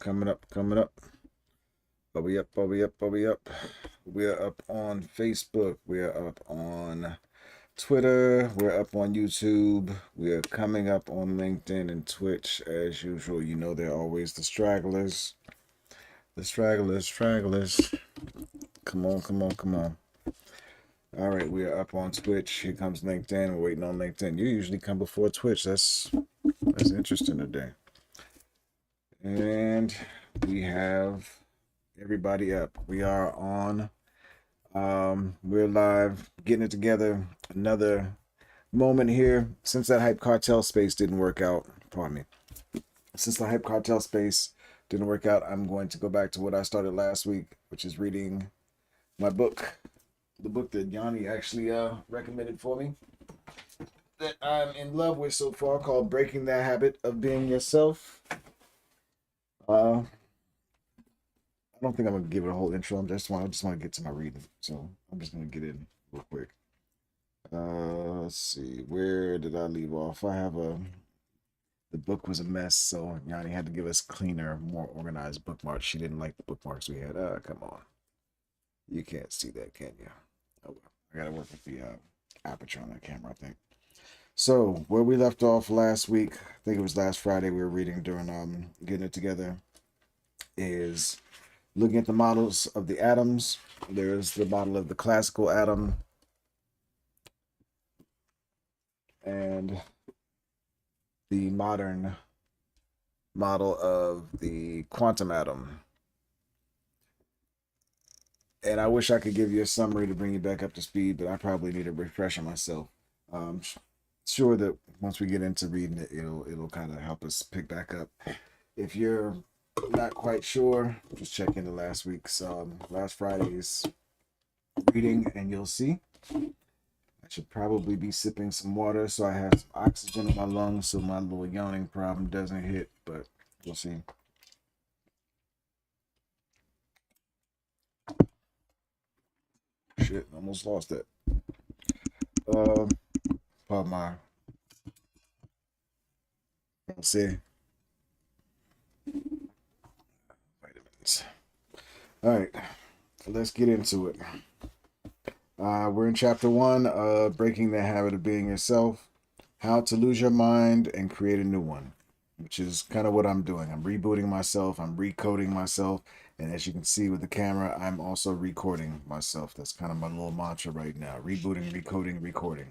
Coming up. Are we up? We are up on Facebook. We are up on Twitter. We're up on YouTube. We are coming up on LinkedIn and Twitch as usual. You know they're always the stragglers. The stragglers. Come on. All right, we are up on Twitch. Here comes LinkedIn. We're waiting on LinkedIn. You usually come before Twitch. That's interesting today. And we have everybody up. We are on. We're live, getting it together. Another moment here. Since that hype cartel space didn't work out, pardon me. Since the hype cartel space didn't work out, I'm going to go back to what I started last week, which is reading my book, the book that Yanni actually recommended for me, that I'm in love with so far, called Breaking the Habit of Being Yourself. I don't think I'm gonna give it a whole intro. I just want to get to my reading, so I'm just gonna get in real quick. Let's see. Where did I leave off? The book was a mess, so Yanni had to give us cleaner, more organized bookmarks. She didn't like the bookmarks we had. Come on. You can't see that, can you? Oh, well. I gotta work with the aperture on that camera, I think. So where we left off last week, I think it was last Friday, we were reading during getting it together, is looking at the models of the atoms. There's the model of the classical atom and the modern model of the quantum atom. And I wish I could give you a summary to bring you back up to speed, but I probably need a refresher myself. Sure that once we get into reading it, it'll kind of help us pick back up. If you're not quite sure, just check into last Friday's reading, and you'll see. I should probably be sipping some water so I have some oxygen in my lungs so my little yawning problem doesn't hit, but we'll see. Shit, almost lost that. Pardon my. Let's see. Vitamins. All right, let's get into it. We're in chapter 1, Breaking the Habit of Being Yourself, How to Lose Your Mind and Create a New One, which is kind of what I'm doing. I'm rebooting myself, I'm recoding myself, and as you can see with the camera, I'm also recording myself. That's kind of my little mantra right now. Rebooting, recoding, recording.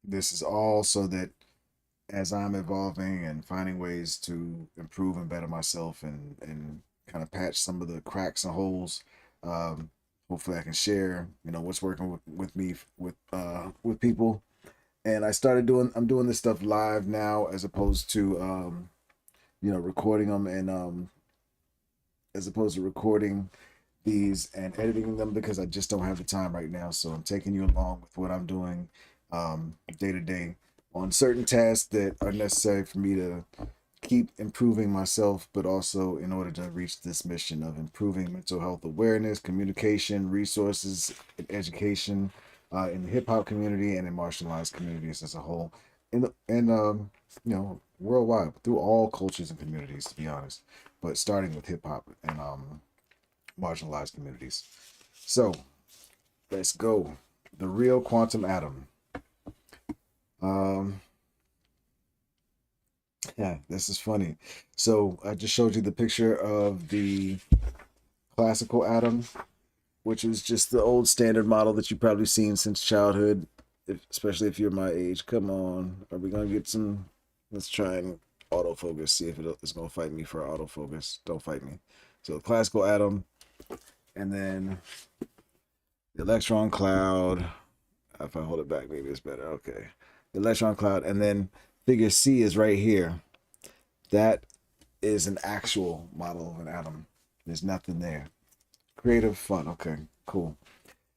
This is all so that as I'm evolving and finding ways to improve and better myself and kind of patch some of the cracks and holes, hopefully I can share, what's working with me with people. And I'm doing this stuff live now as opposed to recording them and as opposed to recording these and editing them, because I just don't have the time right now. So I'm taking you along with what I'm doing day to day on certain tasks that are necessary for me to keep improving myself, but also in order to reach this mission of improving mental health awareness, communication, resources, and education in the hip hop community and in marginalized communities as a whole, and worldwide through all cultures and communities, to be honest, but starting with hip hop and marginalized communities. So let's go. The real quantum atom. Um, yeah, this is funny. So I just showed you the picture of the classical atom, which is just the old standard model that you've probably seen since childhood, especially if you're my age. Come on, are we gonna get some? Let's try and autofocus. See if it's gonna fight me for autofocus. Don't fight me. So the classical atom, and then the electron cloud. If I hold it back, maybe it's better. Okay, the electron cloud, and then figure C is right here. That is an actual model of an atom. There's nothing there. Creative fun. Okay, cool.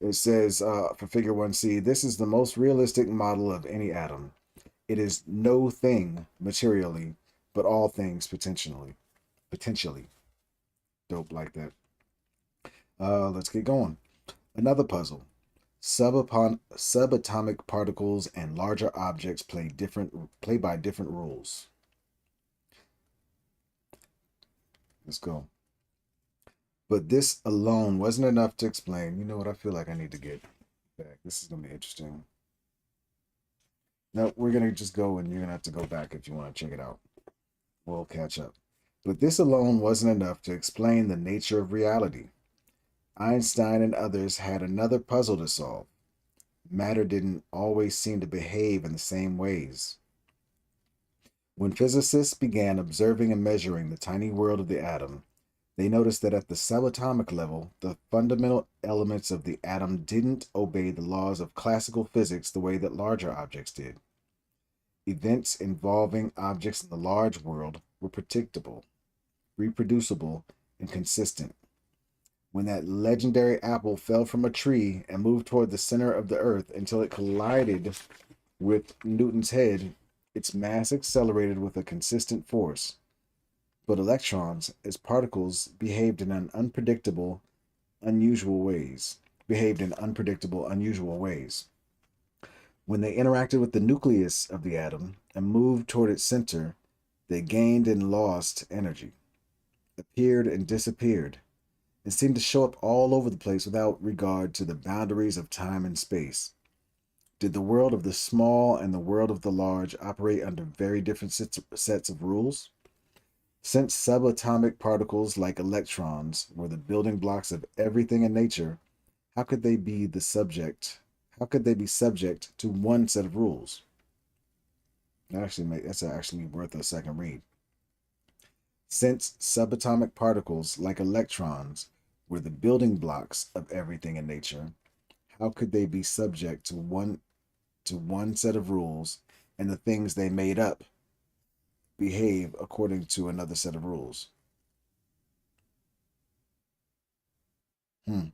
It says for figure 1C, this is the most realistic model of any atom. It is no thing materially, but all things potentially. Potentially. Dope like that. Let's get going. Another puzzle. Subatomic particles and larger objects play by different rules. Let's go. But this alone wasn't enough to explain. You know what? I feel like I need to get back. This is going to be interesting. No, we're going to just go and you're going to have to go back if you want to check it out. We'll catch up. But this alone wasn't enough to explain the nature of reality. Einstein and others had another puzzle to solve. Matter didn't always seem to behave in the same ways. When physicists began observing and measuring the tiny world of the atom, they noticed that at the subatomic level, the fundamental elements of the atom didn't obey the laws of classical physics the way that larger objects did. Events involving objects in the large world were predictable, reproducible, and consistent. When that legendary apple fell from a tree and moved toward the center of the earth until it collided with Newton's head, its mass accelerated with a consistent force. But electrons, as particles, unusual ways. Behaved in unpredictable, unusual ways. When they interacted with the nucleus of the atom and moved toward its center, they gained and lost energy, appeared and disappeared, and seemed to show up all over the place without regard to the boundaries of time and space. Did the world of the small and the world of the large operate under very different sets of rules? Since subatomic particles like electrons were the building blocks of everything in nature, how could they be the subject? How could they be subject to one set of rules? That's actually worth a second read. Since subatomic particles like electrons were the building blocks of everything in nature, how could they be subject to one set of rules and the things they made up behave according to another set of rules? Hmm,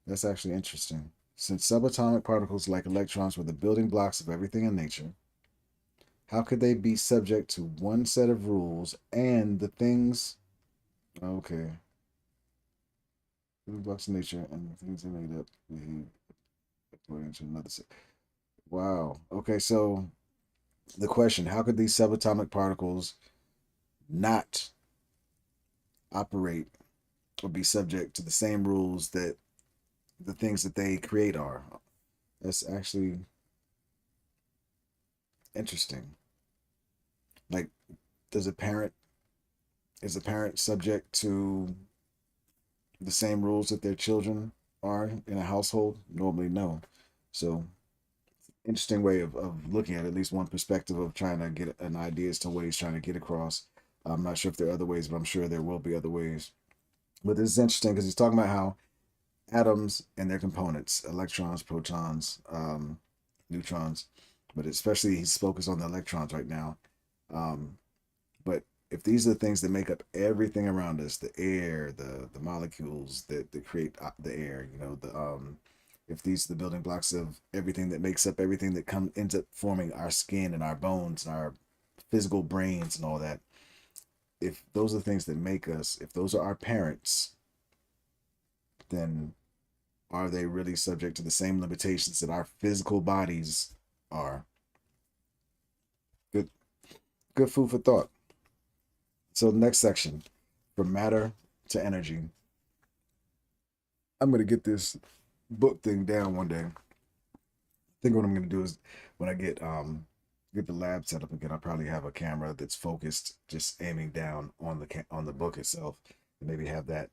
that's actually interesting. Since subatomic particles like electrons were the building blocks of everything in nature, how could they be subject to one set of rules and the things? Okay, building blocks of nature and the things they made up behave according to another set. Wow. Okay, so the question: how could these subatomic particles not operate or be subject to the same rules that the things that they create are? That's actually interesting. Like, does a parent is a parent subject to the same rules that their children are in a household? Normally, no. So, interesting way of looking at it, at least one perspective of trying to get an idea as to what he's trying to get across. I'm not sure if there are other ways, but I'm sure there will be other ways. But this is interesting because he's talking about how atoms and their components, electrons, protons, neutrons, but especially he's focused on the electrons right now. Um, but if these are the things that make up everything around us, the air, the molecules that create the air, if these are the building blocks of everything that makes up everything that ends up forming our skin and our bones and our physical brains and all that, if those are the things that make us, if those are our parents, then are they really subject to the same limitations that our physical bodies are? Good, good food for thought. So next section, from matter to energy. I'm gonna get this book thing down one day. I think what I'm gonna do is when I get the lab set up again, I'll probably have a camera that's focused, just aiming down on on the book itself, and maybe have that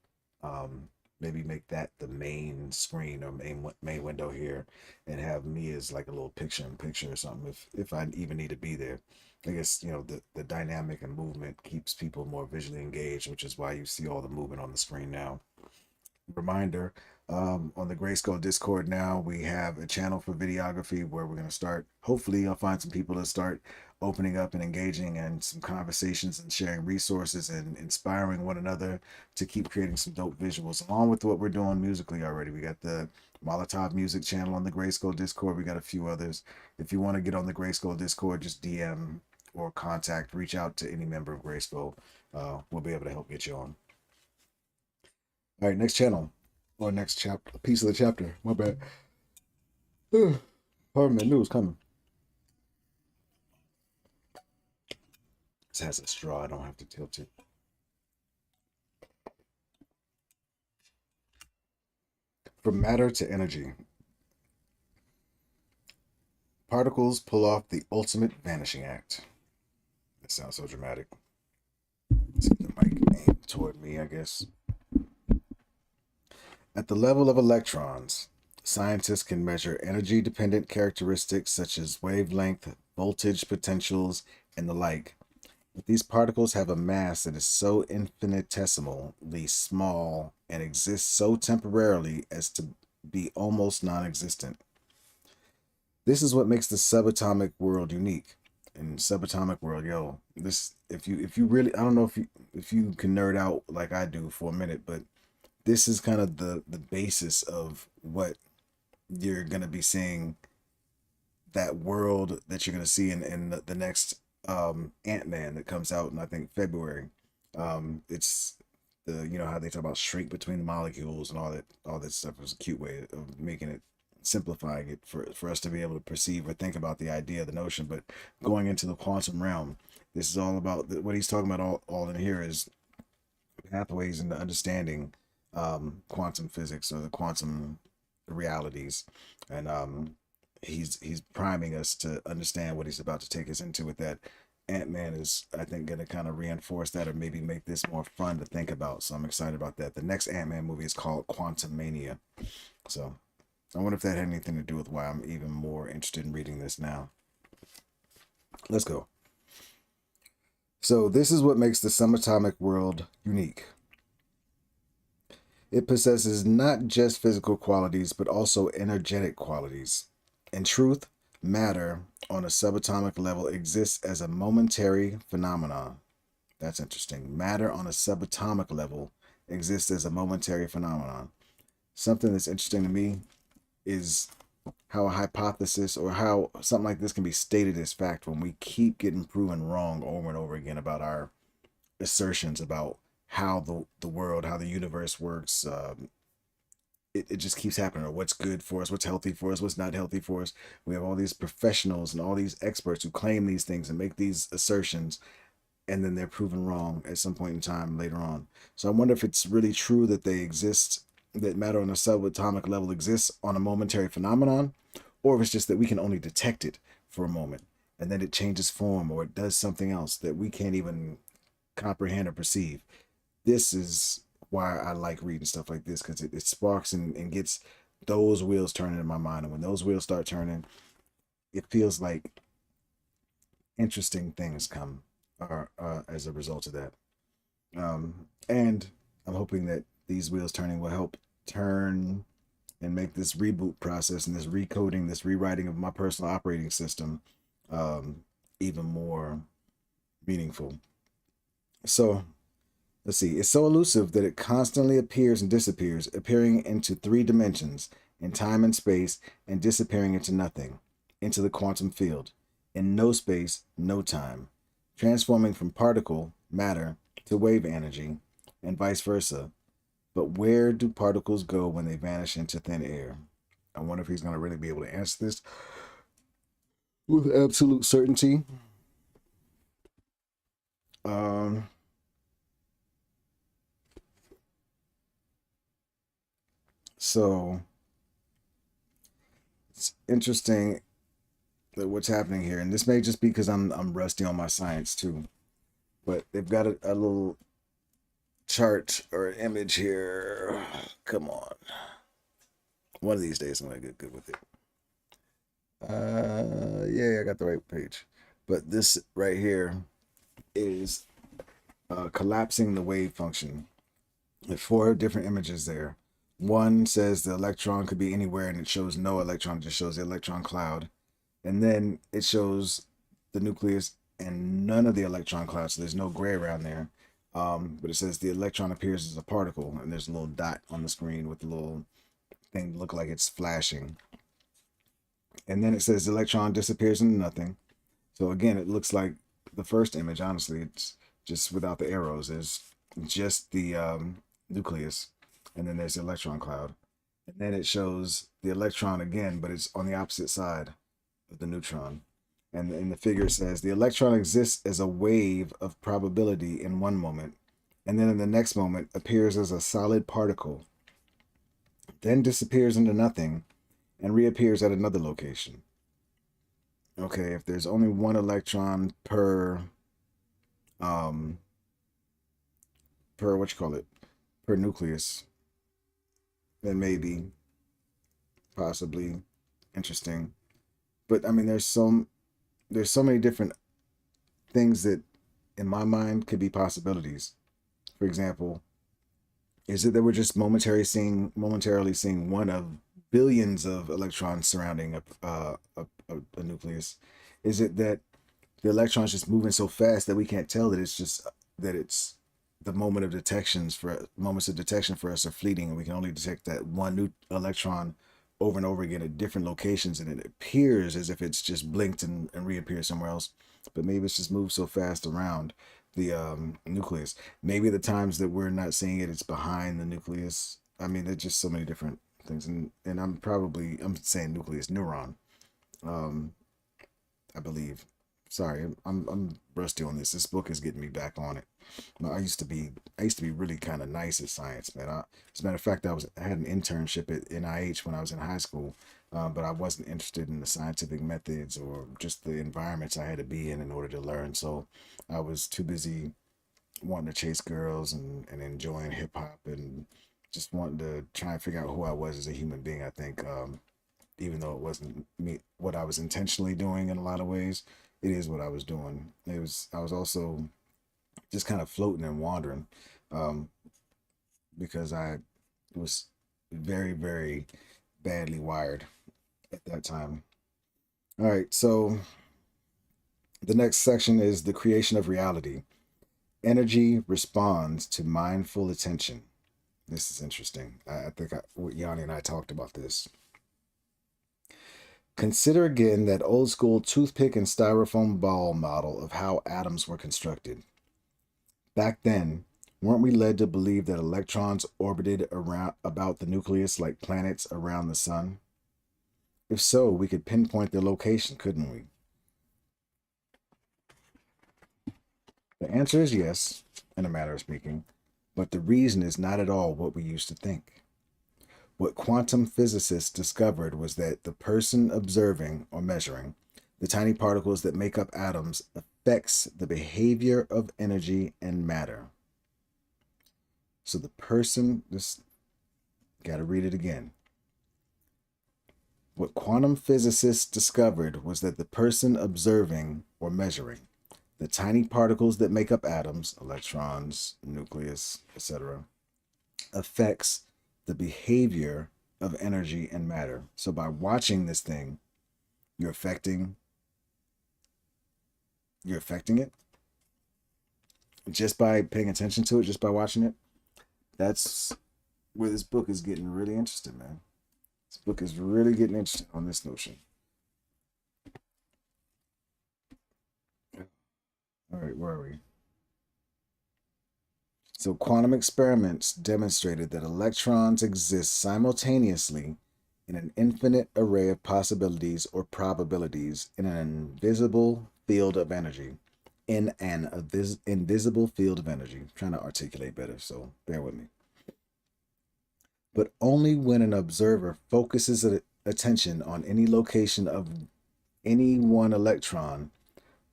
maybe make that the main screen or main window here, and have me as like a little picture in picture or something if I even need to be there. I guess the dynamic and movement keeps people more visually engaged, which is why you see all the movement on the screen now. Reminder, on the Grayskull Discord now, we have a channel for videography where we're going to start. Hopefully, I'll find some people to start opening up and engaging and some conversations and sharing resources and inspiring one another to keep creating some dope visuals, along with what we're doing musically already. We got the Molotov Music channel on the Grayskull Discord. We got a few others. If you want to get on the Grayskull Discord, just DM or reach out to any member of Grayskull. We'll be able to help get you on. All right, next channel or next chapter, piece of the chapter. My bad. Pardon me, I knew it was coming. This has a straw. I don't have to tilt it. From matter to energy, particles pull off the ultimate vanishing act. That sounds so dramatic. Let's get the mic aimed toward me, I guess. At the level of electrons, scientists can measure energy dependent characteristics such as wavelength, voltage potentials, and the like. But these particles have a mass that is so infinitesimally small and exists so temporarily as to be almost non existent. This is what makes the subatomic world unique. In subatomic world, yo, this if you really, I don't know if you can nerd out like I do for a minute, but this is kind of the basis of what you're gonna be seeing, that world that you're gonna see in the next Ant-Man that comes out in I think February. It's the, you know how they talk about shrink between the molecules and all that stuff. Is a cute way of making it, simplifying it for us to be able to perceive or think about the idea, the notion. But going into the quantum realm, this is all about what he's talking about. All in here is pathways into understanding quantum physics or the quantum realities, and he's priming us to understand what he's about to take us into with that. Ant-Man is, I think, going to kind of reinforce that or maybe make this more fun to think about. So I'm excited about that. The next Ant-Man movie is called Quantum Mania. So I wonder if that had anything to do with why I'm even more interested in reading this now. Let's go. So this is what makes the subatomic world unique. It possesses not just physical qualities, but also energetic qualities. In truth, matter on a subatomic level exists as a momentary phenomenon. That's interesting. Matter on a subatomic level exists as a momentary phenomenon. Something that's interesting to me is how a hypothesis or how something like this can be stated as fact when we keep getting proven wrong over and over again about our assertions about how the world, how the universe works. It just keeps happening, or what's good for us, what's healthy for us, what's not healthy for us. We have all these professionals and all these experts who claim these things and make these assertions, and then they're proven wrong at some point in time later on. So I wonder if it's really true that they exist, that matter on a subatomic level exists on a momentary phenomenon, or if it's just that we can only detect it for a moment and then it changes form or it does something else that we can't even comprehend or perceive. This is why I like reading stuff like this, because it sparks and gets those wheels turning in my mind. And when those wheels start turning, it feels like interesting things come as a result of that. And I'm hoping that these wheels turning will help turn and make this reboot process and this recoding, this rewriting of my personal operating system even more meaningful. So let's see. It's so elusive that it constantly appears and disappears, appearing into three dimensions, in time and space, and disappearing into nothing, into the quantum field, in no space, no time, transforming from particle, matter, to wave energy, and vice versa. But where do particles go when they vanish into thin air? I wonder if he's going to really be able to answer this with absolute certainty. Um, so it's interesting that what's happening here, and this may just be because I'm rusty on my science too, but they've got a little chart or image here. Come on, one of these days I'm gonna get good with it. Yeah, I got the right page, but this right here is collapsing the wave function. There's four different images there. One says the electron could be anywhere, and it shows no electron, it just shows the electron cloud. And then it shows the nucleus and none of the electron clouds, so there's no gray around there. But it says the electron appears as a particle, and there's a little dot on the screen with a little thing to look like it's flashing. And then it says the electron disappears into nothing. So again, it looks like the first image. Honestly, it's just without the arrows. There's just the nucleus, and then there's the electron cloud. And then it shows the electron again, but it's on the opposite side of the neutron. And in the figure says the electron exists as a wave of probability in one moment, and then in the next moment appears as a solid particle. then disappears into nothing and reappears at another location. Okay, if there's only one electron um per what you call it, per nucleus, then maybe possibly interesting. But I mean there's so many different things that in my mind could be possibilities. For example, is it that we're just momentarily seeing one of billions of electrons surrounding a nucleus? Is it that the electrons just moving so fast that we can't tell that it's the moments of detection for us are fleeting, and we can only detect that one new electron over and over again at different locations, and it appears as if it's just blinked and reappeared somewhere else, but maybe it's just moved so fast around the nucleus. Maybe the times that we're not seeing it, it's behind the nucleus. I mean, there's just so many different things, and I'm saying nucleus, neuron. Um, I believe. Sorry, I'm rusty on this. This book is getting me back on it. No, I used to be really kind of nice at science, man. As a matter of fact, I had an internship at NIH when I was in high school, but I wasn't interested in the scientific methods or just the environments I had to be in order to learn. So I was too busy wanting to chase girls and enjoying hip hop and just wanting to try and figure out who I was as a human being. I think even though it wasn't me what I was intentionally doing in a lot of ways, it is what I was doing. I was also just kind of floating and wandering, um, because I was very, very badly wired at that time. All right, so the next section is the creation of reality. Energy responds to mindful attention. This is interesting. I think Yanni and I talked about this. Consider again that old school toothpick and styrofoam ball model of how atoms were constructed. Back then, weren't we led to believe that electrons orbited around about the nucleus like planets around the sun? If so, we could pinpoint their location, couldn't we? The answer is yes, in a matter of speaking, but the reason is not at all what we used to think. What quantum physicists discovered was that the person observing or measuring the tiny particles that make up atoms affects the behavior of energy and matter. So the person, this got to read it again. What quantum physicists discovered was that the person observing or measuring the tiny particles that make up atoms, electrons, nucleus, etc., affects the behavior of energy and matter. So by watching this thing, you're affecting it just by paying attention to it, just by watching it. That's where this book is getting really interesting, man. This book is really getting interested on this notion. All right, where are we? So, quantum experiments demonstrated that electrons exist simultaneously in an infinite array of possibilities or probabilities in an invisible field of energy. In an invisible field of energy. I'm trying to articulate better, so bear with me. But only when an observer focuses attention on any location of any one electron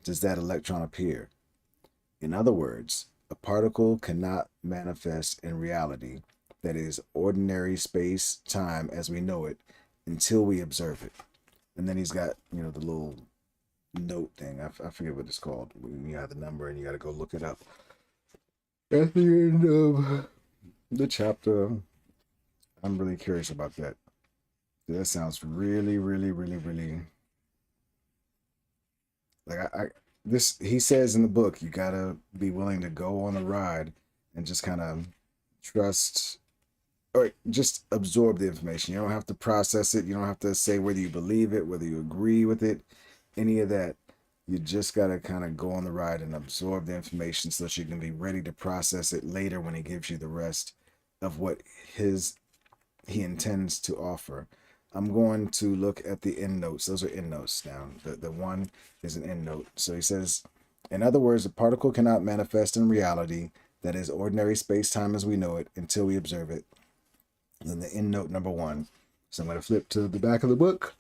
does that electron appear. In other words, a particle cannot manifest in reality, that is, ordinary space time as we know it, until we observe it. And then he's got, the little note thing. I forget what it's called. You have the number and you got to go look it up. At the end of the chapter, I'm really curious about that. That sounds really, really, really, really like I this he says in the book you gotta be willing to go on the ride and just kind of trust or just absorb the information. You don't have to process it. You don't have to say whether you believe it, whether you agree with it, any of that. You just got to kind of go on the ride and absorb the information so that you can be ready to process it later when he gives you the rest of what his he intends to offer. I'm going to look at the end notes. Those are end notes now. The one is an end note. So he says, in other words, a particle cannot manifest in reality, that is ordinary space-time as we know it, until we observe it. and the end note number one. So I'm going to flip to the back of the book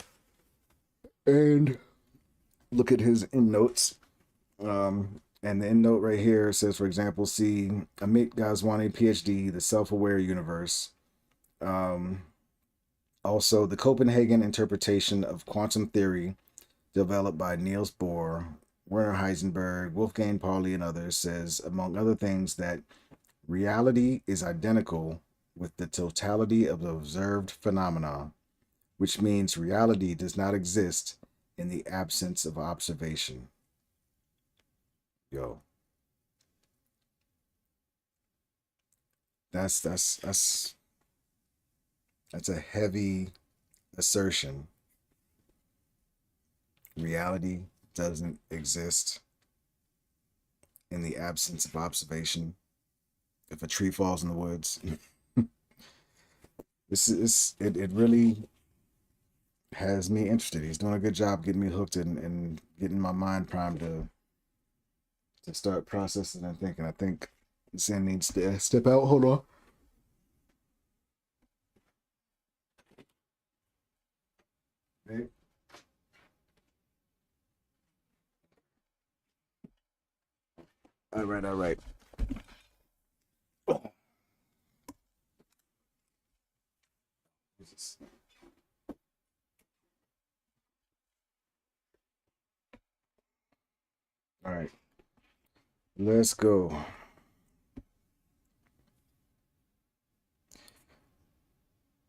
and look at his end notes. And the end note right here says, for example, see Amit Goswami, PhD, The Self-Aware Universe. Um, Also, the Copenhagen interpretation of quantum theory developed by Niels Bohr, Werner Heisenberg, Wolfgang Pauli, and others says, among other things, that reality is identical with the totality of the observed phenomena, which means reality does not exist in the absence of observation. Yo, that's that's a heavy assertion. Reality doesn't exist in the absence of observation. If a tree falls in the woods, it really has me interested. He's doing a good job getting me hooked and getting my mind primed to start processing and thinking. I think Zen needs to step out. Hold on. Okay. All right, all right. All right, let's go.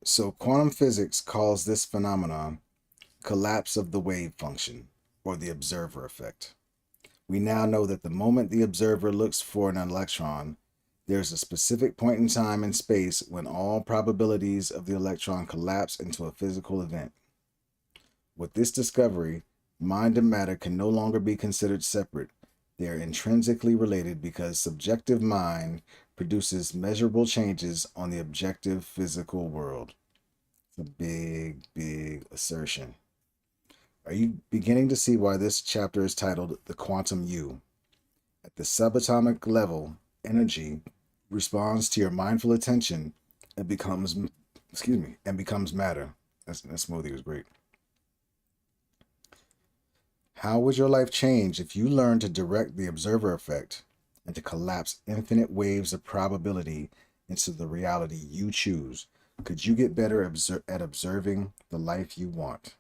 So, quantum physics calls this phenomenon collapse of the wave function, or the observer effect. We now know that the moment the observer looks for an electron, there's a specific point in time and space when all probabilities of the electron collapse into a physical event. With this discovery, mind and matter can no longer be considered separate. They are intrinsically related because subjective mind produces measurable changes on the objective physical world. It's a big, big assertion. Are you beginning to see why this chapter is titled The Quantum You? At the subatomic level, energy responds to your mindful attention and becomes, and becomes matter. That smoothie was great. How would your life change if you learned to direct the observer effect and to collapse infinite waves of probability into the reality you choose? Could you get better at observing the life you want?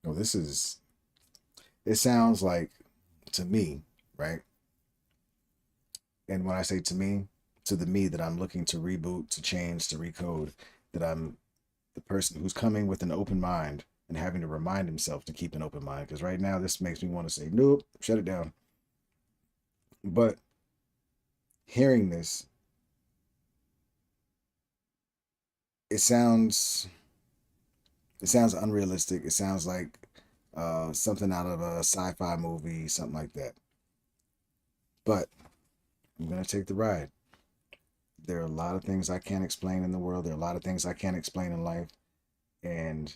Oh, it sounds like, to me, right? And when I say to me, to the me that I'm looking to reboot, to change, to recode, that I'm the person who's coming with an open mind and having to remind himself to keep an open mind. Because right now, this makes me want to say, nope, shut it down. But hearing this, it sounds it sounds unrealistic. It sounds like something out of a sci-fi movie, something like that. But I'm gonna take the ride. There are a lot of things I can't explain in the world. There are a lot of things I can't explain in life, and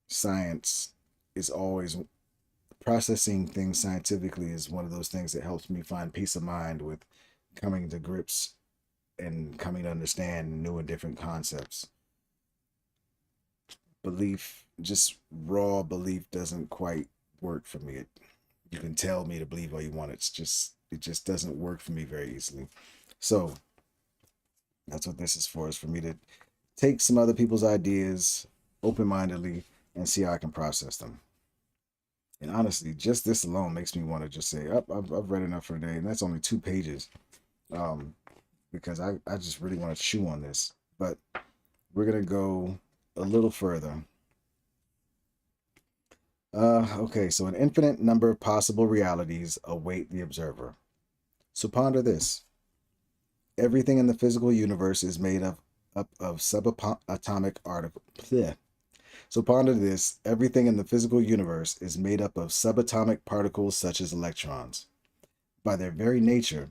science is always processing things scientifically is one of those things that helps me find peace of mind with coming to grips and coming to understand new and different concepts. Belief, just raw belief, doesn't quite work for me. You can tell me to believe all you want. It just doesn't work for me very easily. So that's what this is for, is for me to take some other people's ideas open mindedly and see how I can process them. And honestly, just this alone makes me want to just say, oh, I've read enough for today. And that's only 2 pages, um, because I just really want to chew on this. But we're going to go a little further. Okay, so an infinite number of possible realities await the observer. So ponder this. Everything in the physical universe is made up of subatomic particles. So ponder this. Everything in the physical universe is made up of subatomic particles such as electrons. By their very nature,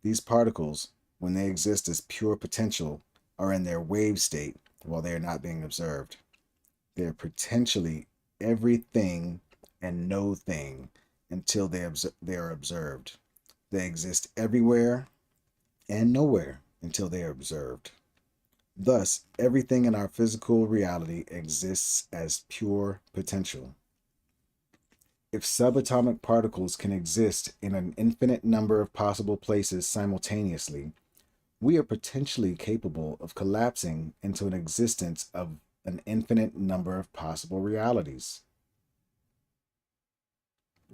these particles, when they exist as pure potential, are in their wave state while they are not being observed. They are potentially everything and no thing until they are observed. They exist everywhere and nowhere until they are observed. Thus, everything in our physical reality exists as pure potential. If subatomic particles can exist in an infinite number of possible places simultaneously, we are potentially capable of collapsing into an existence of an infinite number of possible realities.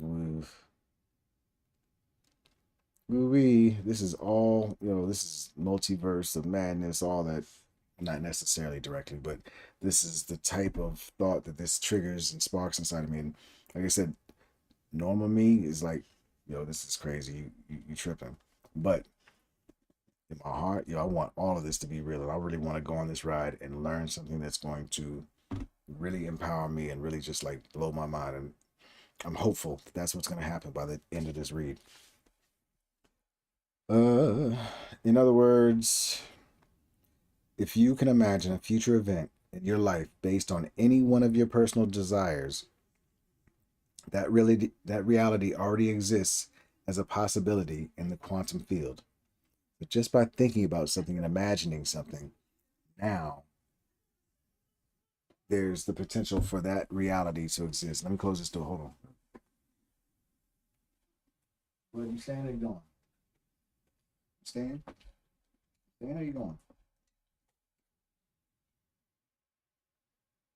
Oof. Ooh-wee. This is all, this is multiverse of madness, all that, not necessarily directly, but this is the type of thought that this triggers and sparks inside of me. And like I said, normal me is like, this is crazy. You tripping. But in my heart, I want all of this to be real. And I really want to go on this ride and learn something that's going to really empower me and really just like blow my mind. And I'm hopeful that that's what's going to happen by the end of this read. Uh, in other words, if you can imagine a future event in your life based on any one of your personal desires, that reality already exists as a possibility in the quantum field. But just by thinking about something and imagining something, now there's the potential for that reality to exist. Let me close this door. Hold on. Where are you staying or you going? Staying? Staying or you going?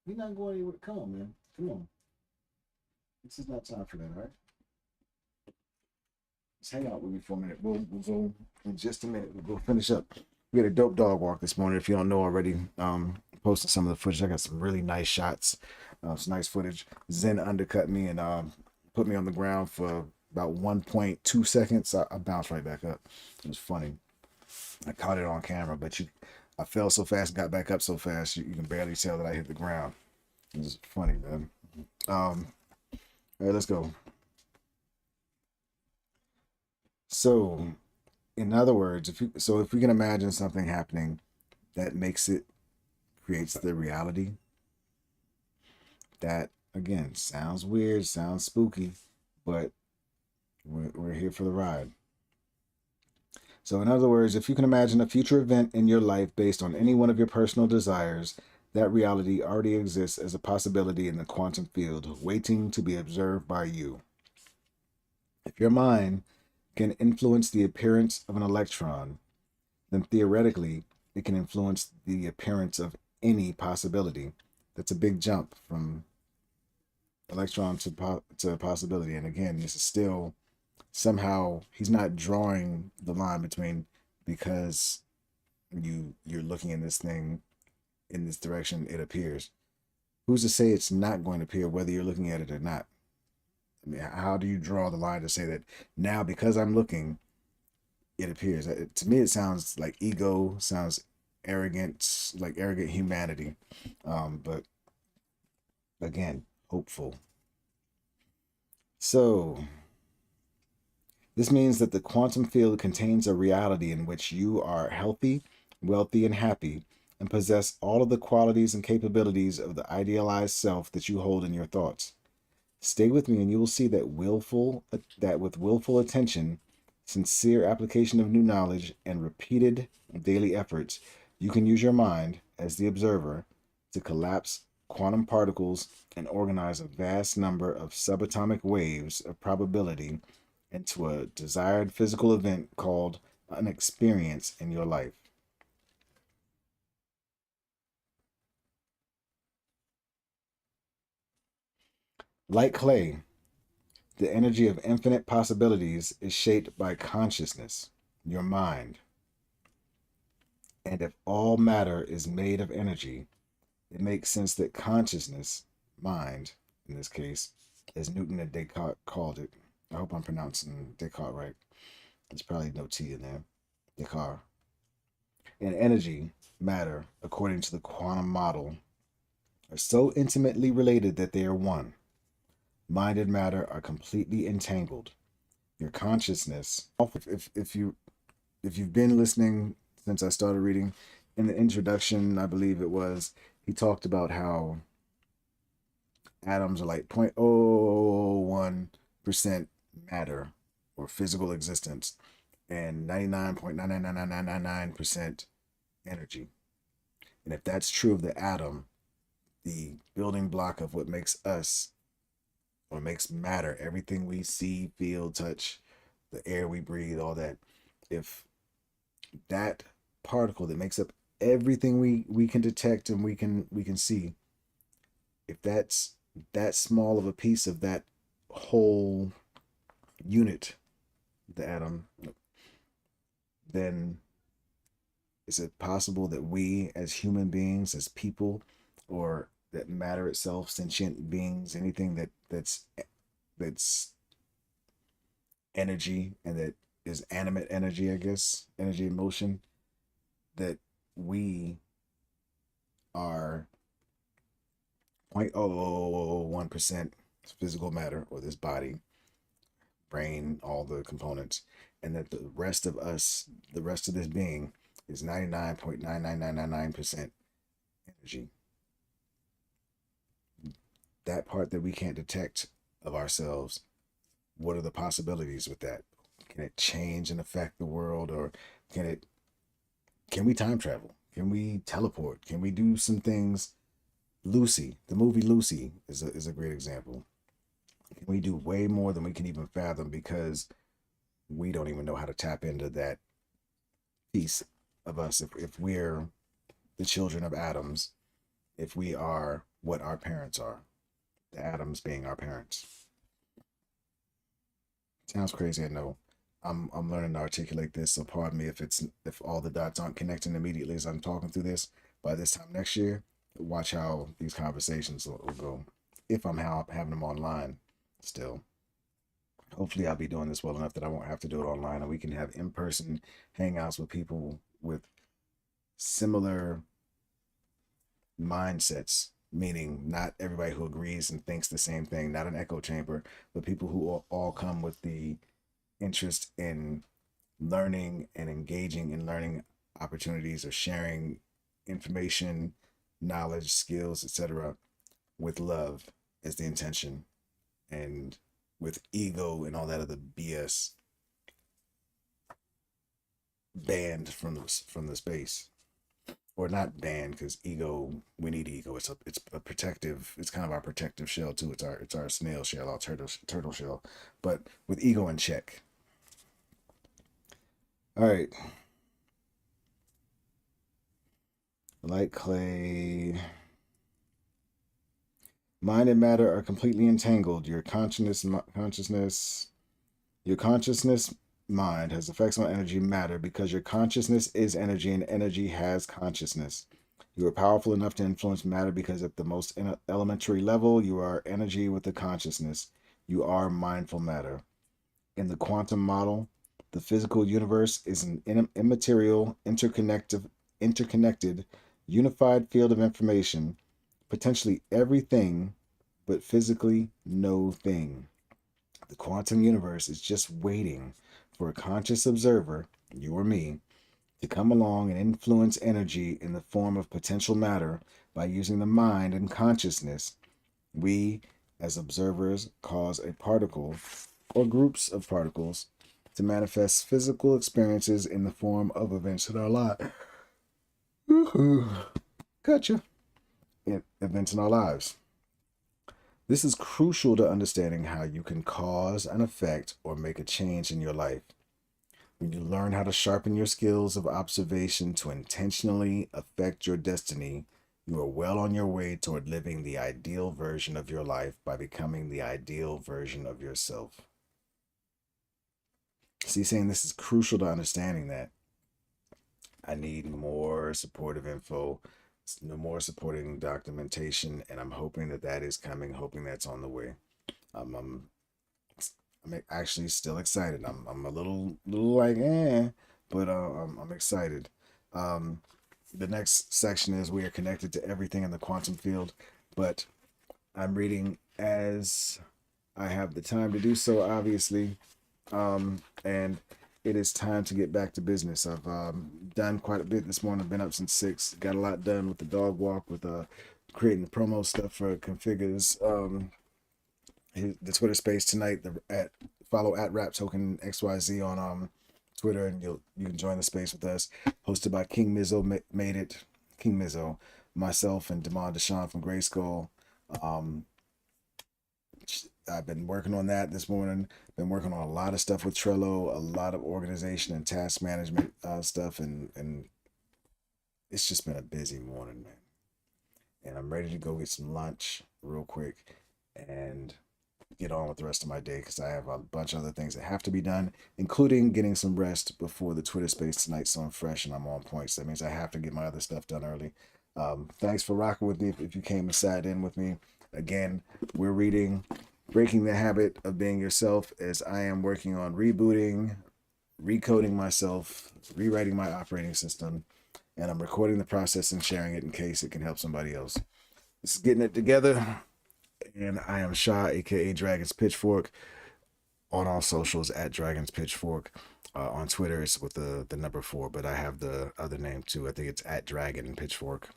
You're not going anywhere. Come on, man. Come on. This is not time for that, all right? Just hang out with me for a minute. We'll go in just a minute. We'll go finish up. We had a dope dog walk this morning. If you don't know already, posting some of the footage. I got some really nice shots, some nice footage. Zen undercut me and put me on the ground for about 1.2 seconds. I bounced right back up. It was funny. I caught it on camera, but I fell so fast and got back up so fast you can barely tell that I hit the ground. It was funny, man. All right, let's go. So, in other words, if we can imagine something happening that makes it creates the reality, that again sounds weird, sounds spooky, but we're here for the ride. So, in other words, if you can imagine a future event in your life based on any one of your personal desires, that reality already exists as a possibility in the quantum field, waiting to be observed by you. If your mind can influence the appearance of an electron, then theoretically it can influence the appearance of any possibility. That's a big jump from electron to possibility. And again, this is still somehow he's not drawing the line between because you're looking in this thing in this direction it appears. Who's to say it's not going to appear whether you're looking at it or not? I mean, how do you draw the line to say that now because I'm looking it appears? To me it sounds like ego, sounds arrogant, like arrogant humanity. But again, hopeful. So this means that the quantum field contains a reality in which you are healthy, wealthy, and happy, and possess all of the qualities and capabilities of the idealized self that you hold in your thoughts. Stay with me, and you will see that with willful attention, sincere application of new knowledge, and repeated daily efforts, you can use your mind as the observer to collapse quantum particles and organize a vast number of subatomic waves of probability into a desired physical event called an experience in your life. Like clay, the energy of infinite possibilities is shaped by consciousness, your mind. And if all matter is made of energy, it makes sense that consciousness, mind, in this case, as Newton and Descartes called it. I hope I'm pronouncing Descartes right. There's probably no T in there. Descartes. And energy, matter, according to the quantum model, are so intimately related that they are one. Mind and matter are completely entangled. Your consciousness, if you've been listening since I started reading, in the introduction, I believe it was, he talked about how atoms are like 0.001% matter or physical existence and 99.99999% energy. And if that's true of the atom, the building block of what makes us or makes matter, everything we see, feel, touch, the air we breathe, all that, if that particle that makes up everything we can detect and we can see, if that's that small of a piece of that whole unit, the atom, then is it possible that we as human beings, as people, or that matter itself, sentient beings, anything that's energy and that is animate energy, I guess, energy and motion, that we are 0.0001% physical matter, or this body, brain, all the components, and that the rest of us, the rest of this being, is 99.99999% energy. That part that we can't detect of ourselves, what are the possibilities with that? Can it change and affect the world, or can it? Can we time travel? Can we teleport? Can we do some things? Lucy, the movie Lucy is a great example. Can we do way more than we can even fathom because we don't even know how to tap into that piece of us if we're the children of atoms, if we are what our parents are, the atoms being our parents. Sounds crazy, I know. I'm learning to articulate this, so pardon me if all the dots aren't connecting immediately as I'm talking through this. By this time next year, watch how these conversations will go. If I'm having them online still. Hopefully I'll be doing this well enough that I won't have to do it online and we can have in-person hangouts with people with similar mindsets, meaning not everybody who agrees and thinks the same thing, not an echo chamber, but people who all come with the interest in learning and engaging in learning opportunities or sharing information, knowledge, skills, etc., with love as the intention, and with ego and all that other BS banned from the space, or not banned because ego, we need ego. It's a protective. It's kind of our protective shell too. It's our snail shell, our turtle shell, but with ego in check. All right, light clay. Mind and matter are completely entangled. Your consciousness mind has effects on energy matter because your consciousness is energy and energy has consciousness. You are powerful enough to influence matter because at the most elementary level, you are energy with a consciousness. You are mindful matter. In the quantum model, the physical universe is an immaterial, interconnected, unified field of information, potentially everything, but physically no thing. The quantum universe is just waiting for a conscious observer, you or me, to come along and influence energy in the form of potential matter by using the mind and consciousness. We, as observers, cause a particle or groups of particles to manifest physical experiences in the form of events in our lives. Gotcha. Events in our lives. This is crucial to understanding how you can cause an effect or make a change in your life. When you learn how to sharpen your skills of observation to intentionally affect your destiny, you are well on your way toward living the ideal version of your life by becoming the ideal version of yourself. See, saying this is crucial to understanding that I need more supportive info, more supporting documentation, and I'm hoping that that is coming, hoping that's on the way. Um, I'm I'm actually still excited. I'm a little like but I'm excited. Um, the next section is we are connected to everything in the quantum field, but I'm reading as I have the time to do so, obviously, and it is time to get back to business. I've done quite a bit this morning. I've been up since 6. Got a lot done with the dog walk, with creating the promo stuff for Configures. The Twitter space tonight. Follow at Rap Token XYZ on Twitter, and you can join the space with us. Hosted by King Mizzo, made it King Mizzo, myself, and Demond Deshawn from Grayskull. Um, I've been working on that this morning. Been working on a lot of stuff with Trello, a lot of organization and task management stuff, and it's just been a busy morning, man. And I'm ready to go get some lunch real quick and get on with the rest of my day because I have a bunch of other things that have to be done, including getting some rest before the Twitter space tonight. So I'm fresh and I'm on point. So that means I have to get my other stuff done early. Thanks for rocking with me. If you came and sat in with me, again, we're reading Breaking the Habit of Being Yourself as I am working on rebooting, recoding myself, rewriting my operating system, and I'm recording the process and sharing it in case it can help somebody else. This is Getting It Together, and I am Shaw, aka Dragon's Pitchfork, on all socials at Dragon's Pitchfork. On Twitter, it's with the number 4, but I have the other name too. I think it's at Dragon Pitchfork,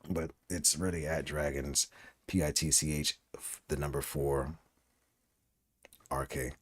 but it's really at Dragons, PITCH, the number 4, RK.